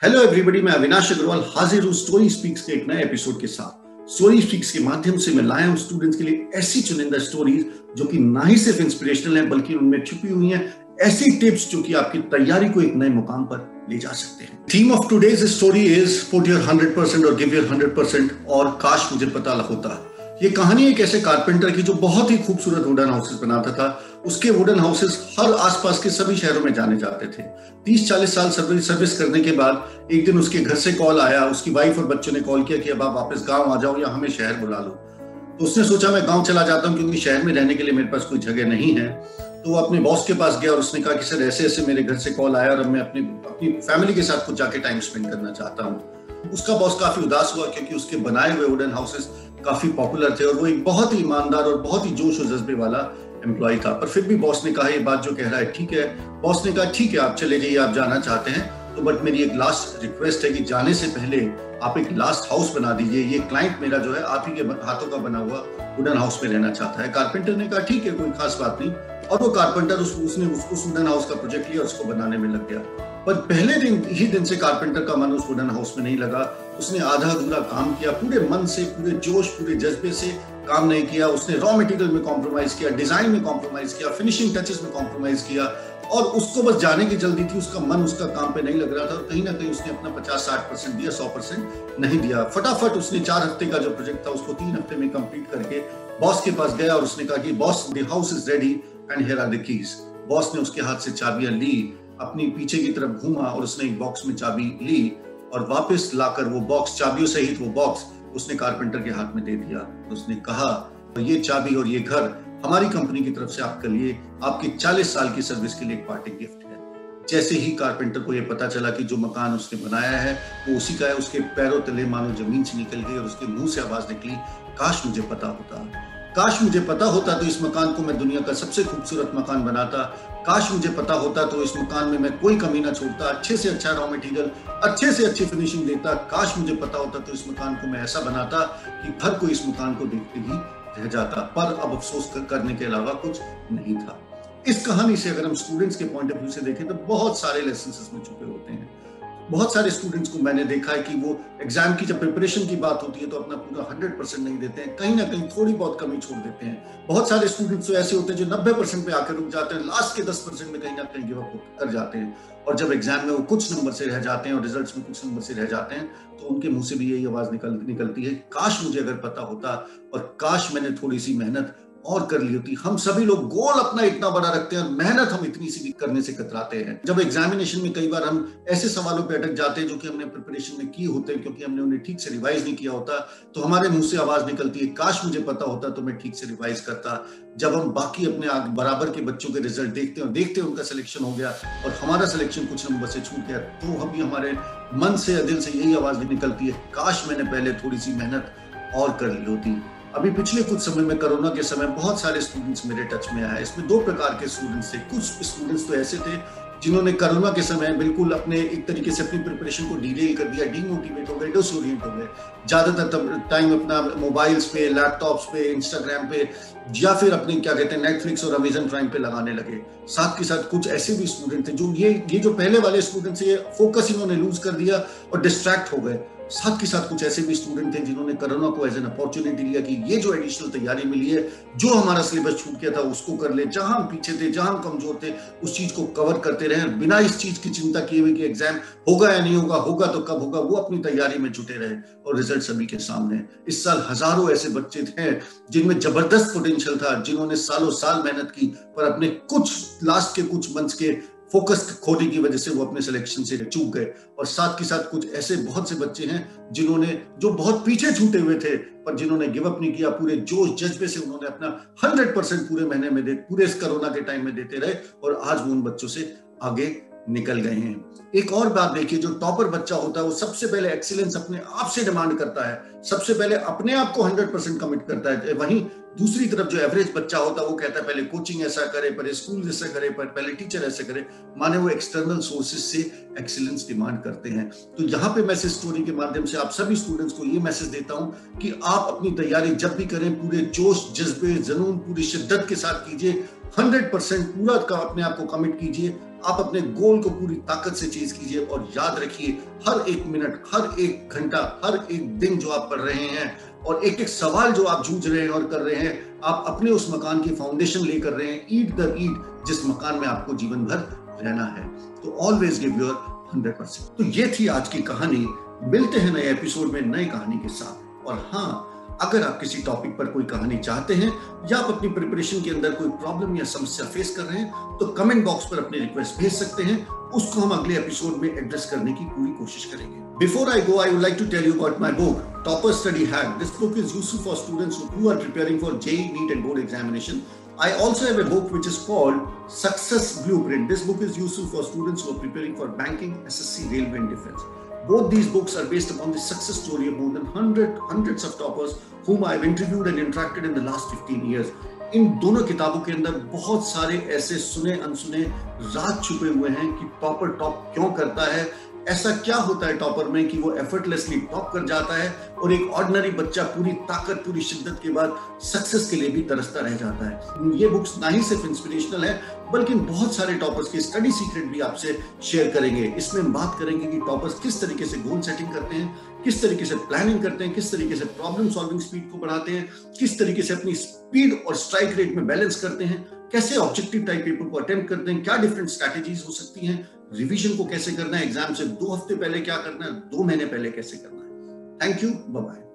Hello everybody, मैं अविनाश अग्रवाल हाजिर हूँ स्टोरी स्पीक्स के एक नए एपिसोड के साथ। स्टोरी स्पीक्स के माध्यम से मैं लाया हूँ स्टूडेंट्स के लिए ऐसी चुनिंदा स्टोरीज जो कि ना ही सिर्फ इंस्पिरेशनल हैं बल्कि उनमें छुपी हुई हैं ऐसी टिप्स जो कि आपकी तैयारी को एक नए मुकाम पर ले जा सकते हैं। Theme of today's story is put your 100% और गिव योर 100% और काश मुझे पता होता। ये कहानी एक ऐसे कारपेंटर की जो बहुत ही खूबसूरत वुडन हाउसेस बनाता था। उसके वुडन हाउसेस हर आसपास के सभी शहरों में जाने जाते थे। 30-40 साल सर्विस करने के बाद एक दिन उसके घर से कॉल आया। उसकी वाइफ और बच्चों ने कॉल किया कि अब आप वापस गांव आ जाओ या हमें शहर बुला लो। तो उसने सोचा मैं गांव चला जाता हूं क्योंकि शहर में रहने के लिए मेरे पास कोई जगह नहीं है। तो वो अपने बॉस के पास गया और उसने कहा कि सर ऐसे ऐसे मेरे घर से कॉल आया और अब मैं अपनी फैमिली के साथ कुछ जाके टाइम स्पेंड करना चाहता हूँ। उसका बॉस काफी उदास हुआ क्योंकि उसके बनाए हुए वुडन हाउसेस काफी पॉपुलर थे और वो एक बहुत ही ईमानदार और बहुत ही जोश और जज्बे वाला एम्प्लॉय था। पर फिर भी बॉस ने कहा ये बात जो कह रहा है ठीक है। बॉस ने कहा ठीक है आप चले जाइए, आप जाना चाहते हैं तो बट मेरी एक लास्ट रिक्वेस्ट है कि जाने से पहले आप एक लास्ट हाउस बना दीजिए। ये क्लाइंट मेरा जो है आप ही के हाथों का बना हुआ वुडन हाउस में रहना चाहता है। कारपेंटर ने कहा ठीक है कोई खास बात नहीं और वो कारपेंटर उसने उस वुडन हाउस का प्रोजेक्ट लिया और उसको बनाने में लग गया। पर पहले दिन से कारपेंटर का मन उस वुडन हाउस में नहीं लगा। उसने आधा अधूरा काम किया, पूरे मन से, पूरे जोश, पूरे जज्बे से काम नहीं किया। उसने रॉ मटेरियल में कॉम्प्रोमाइज किया, डिजाइन में कॉम्प्रोमाइज किया, फिनिशिंग टचेस में कॉम्प्रोमाइज किया और उसको बस जाने की जल्दी थी। उसका मन उसका काम पे नहीं लग रहा था और कहीं ना कहीं उसने अपना 50-60% दिया, 100% नहीं दिया। फटाफट उसने 4 हफ्ते का जो प्रोजेक्ट था उसको 3 हफ्ते में कंप्लीट करके बॉस के पास गया और उसने कहा कि boss the house is ready and here are the keys. Boss ने उसके हाथ से चाबियां ली, अपनी पीछे की तरफ घूमा और उसने एक बॉक्स में चाबी ली और वापस लाकर वो बॉक्स, चाबियों सहित वो बॉक्स उसने कारपेंटर के हाथ में दे दिया। उसने कहा ये चाबी और ये घर हमारी कंपनी की तरफ से आपके लिए आपके 40 साल की सर्विस के लिए एक पार्टी गिफ्ट है। जैसे ही कारपेंटर को ये पता चला कि जो मकान उसने बनाया है वो उसी का है, उसके पैरों तले मानो जमीन से निकल गई और उसके मुंह से आवाज निकली, काश मुझे पता होता। काश मुझे पता होता तो इस मकान को मैं दुनिया का सबसे खूबसूरत मकान बनाता। काश मुझे पता होता तो इस मकान में मैं कोई कमी ना छोड़ता, अच्छे से अच्छा रॉ मटेरियल, अच्छे से अच्छी फिनिशिंग देता। काश मुझे पता होता तो इस मकान को मैं ऐसा बनाता कि हर कोई इस मकान को देखते ही रह जाता। पर अब अफसोस करने के अलावा कुछ नहीं था। इस कहानी से अगर हम स्टूडेंट्स के पॉइंट ऑफ व्यू से देखें तो बहुत सारे लेसन इसमें छुपे होते हैं। बहुत सारे स्टूडेंट्स को मैंने देखा है कि वो एग्जाम की जब प्रिपरेशन की बात होती है तो अपना पूरा 100% नहीं देते हैं, कहीं ना कहीं थोड़ी बहुत कमी छोड़ देते हैं। बहुत सारे स्टूडेंट्स तो ऐसे होते हैं जो 90% पे आकर रुक जाते हैं, लास्ट के 10% में कहीं ना कहीं गिव अप कर जाते हैं और जब एग्जाम में वो कुछ नंबर से रह जाते हैं और रिजल्ट्स में कुछ नंबर से रह जाते हैं तो उनके मुंह से भी यही आवाज निकलती है, काश मुझे अगर पता होता और काश मैंने थोड़ी सी मेहनत और कर ली होती। हम सभी लोग गोल अपना इतना बड़ा रखते हैं और मेहनत हम इतनी सी भी करने से कतराते हैं। जब एग्जामिनेशन में कई बार हम ऐसे सवालों पे अटक जाते हैं जो कि हमने प्रिपरेशन में किए होते हैं क्योंकि हमने उन्हें ठीक से रिवाइज नहीं किया होता, तो हमारे मुंह से आवाज निकलती है, काश मुझे पता होता तो मैं ठीक से रिवाइज करता। जब हम बाकी अपने बराबर के बच्चों के रिजल्ट देखते हैं और देखते हैं उनका सिलेक्शन हो गया और हमारा सिलेक्शन कुछ नंबर से छूट गया तो हम भी हमारे मन से, दिल से यही आवाज निकलती है, काश मैंने पहले थोड़ी सी मेहनत और कर ली होती। अभी पिछले कुछ समय में, कोरोना के समय, बहुत सारे स्टूडेंट्स मेरे टच में आए। इसमें 2 प्रकार के स्टूडेंट्स थे। कुछ स्टूडेंट्स तो ऐसे थे जिन्होंने कोरोना के समय बिल्कुल अपने एक तरीके से अपनी प्रिपरेशन को डिले कर दिया, डीमोटिवेट हो गए, डिसोरिएंट हो गए, ज्यादातर टाइम अपना मोबाइल्स पे, लैपटॉप्स पे, इंस्टाग्राम पे या फिर अपने क्या कहते हैं नेटफ्लिक्स और अमेजन प्राइम पे लगाने लगे। साथ के साथ कुछ ऐसे भी स्टूडेंट थे जो ये जो पहले वाले स्टूडेंट थे, फोकस इन्होंने लूज कर दिया और डिस्ट्रैक्ट हो गए। साथ के साथ कुछ ऐसे भी स्टूडेंट थे जिन्होंने कोरोना को एज एन अपॉर्चुनिटी लिया कि ये जो एडिशनल तैयारी मिली है, जो हमारा सिलेबस छूट गया था उसको कर ले, जहां हम पीछे थे, जहां हम कमजोर थे उस चीज को कवर करते रहे बिना इस चीज की चिंता किए हुए कि एग्जाम होगा या नहीं होगा, होगा तो कब होगा, वो अपनी तैयारी में जुटे रहे और रिजल्ट सभी के सामने। इस साल हजारों ऐसे बच्चे थे जिनमें जबरदस्त पोटेंशियल था, जिन्होंने सालों साल मेहनत की पर अपने कुछ लास्ट के कुछ मंथ्स के फोकस खोने की वजह से वो अपने सिलेक्शन से चूक गए। और साथ के साथ कुछ ऐसे बहुत से बच्चे हैं जिन्होंने, जो बहुत पीछे छूटे हुए थे पर जिन्होंने गिव अप नहीं किया, पूरे जोश जज्बे से उन्होंने अपना 100% पूरे महीने में पूरे इस कोरोना के टाइम में देते रहे और आज वो उन बच्चों से आगे निकल गए हैं। एक और बात देखिए, जो टॉपर बच्चा होता है वो सबसे पहले एक्सीलेंस अपने आप से डिमांड करता है, सबसे पहले अपने आप को 100% कमिट करता है। वहीं दूसरी तरफ जो एवरेज बच्चा होता है वो कहता है पहले कोचिंग ऐसा करे, पहले स्कूल ऐसा करे, पहले टीचर ऐसे करे, माने वो एक्सटर्नल सोर्सेज से एक्सीलेंस डिमांड करते हैं। तो यहाँ पे मैं इस स्टोरी के माध्यम से आप सभी स्टूडेंट्स को ये मैसेज देता हूँ कि आप अपनी तैयारी जब भी करें पूरे जोश, जज्बे, जुनून, पूरी शिद्दत के साथ कीजिए, 100% पूरा अपने आप को कमिट कीजिए आप अपने गोल को पूरी ताकत से चीज कीजिए और याद रखिए, हर एक मिनट, हर एक घंटा, हर एक दिन जो आप पढ़ रहे हैं और एक एक सवाल जो आप जूझ रहे हैं और कर रहे हैं, आप अपने उस मकान की फाउंडेशन लेकर रहे हैं, ईंट दर ईंट, जिस मकान में आपको जीवन भर रहना है। तो ऑलवेज गिव योर 100%। तो ये थी आज की कहानी। मिलते हैं नए एपिसोड में नई कहानी के साथ। और हाँ, अगर आप किसी टॉपिक पर कोई कहानी चाहते हैं या आप अपनी प्रिपरेशन के अंदर कोई प्रॉब्लम या समस्या फेस कर रहे हैं, तो कमेंट बॉक्स पर अपनी रिक्वेस्ट भेज सकते हैं। उसको हम अगले एपिसोड में एड्रेस करने की पूरी कोशिश करेंगे। Before I go, I would like to tell you about my book, Topper Study Hack. This book is useful for students who are preparing for JEE, NEET and board examination. I also have a book which is called Success Blueprint. This book is useful for students who are preparing for banking, SSC, railway and defense. Both these books are based upon the success story of more than hundreds of toppers whom I have interviewed and interacted in the last 15 years. इन दोनों किताबों के अंदर बहुत सारे ऐसे सुने अनसुने राज छुपे हुए हैं कि टॉपर टॉप क्यों करता है, ऐसा क्या होता है टॉपर में कि वो एफर्टलेसली टॉप कर जाता है और एक ऑर्डिनरी बच्चा पूरी ताकत, पूरी शिद्दत के बाद सक्सेस के लिए भी तरसता रह जाता है। ये बुक्स ना ही सिर्फ इंस्पिरेशनल है, बल्कि बहुत सारे टॉपर्स के स्टडी सीक्रेट भी आपसे शेयर करेंगे। इसमें हम बात करेंगे कि टॉपर्स किस तरीके से गोल सेटिंग करते हैं, किस तरीके से प्लानिंग करते हैं, किस तरीके से प्रॉब्लम सॉल्विंग स्पीड को बढ़ाते हैं, किस तरीके से अपनी स्पीड और स्ट्राइक रेट में बैलेंस करते हैं, कैसे ऑब्जेक्टिव टाइप पेपर को अटेम्प्ट करते हैं, क्या डिफरेंट स्ट्रैटेजीज हो सकती हैं, रिवीजन को कैसे करना है, एग्जाम से 2 हफ्ते पहले क्या करना है, 2 महीने पहले कैसे करना है। Thank you, bye bye.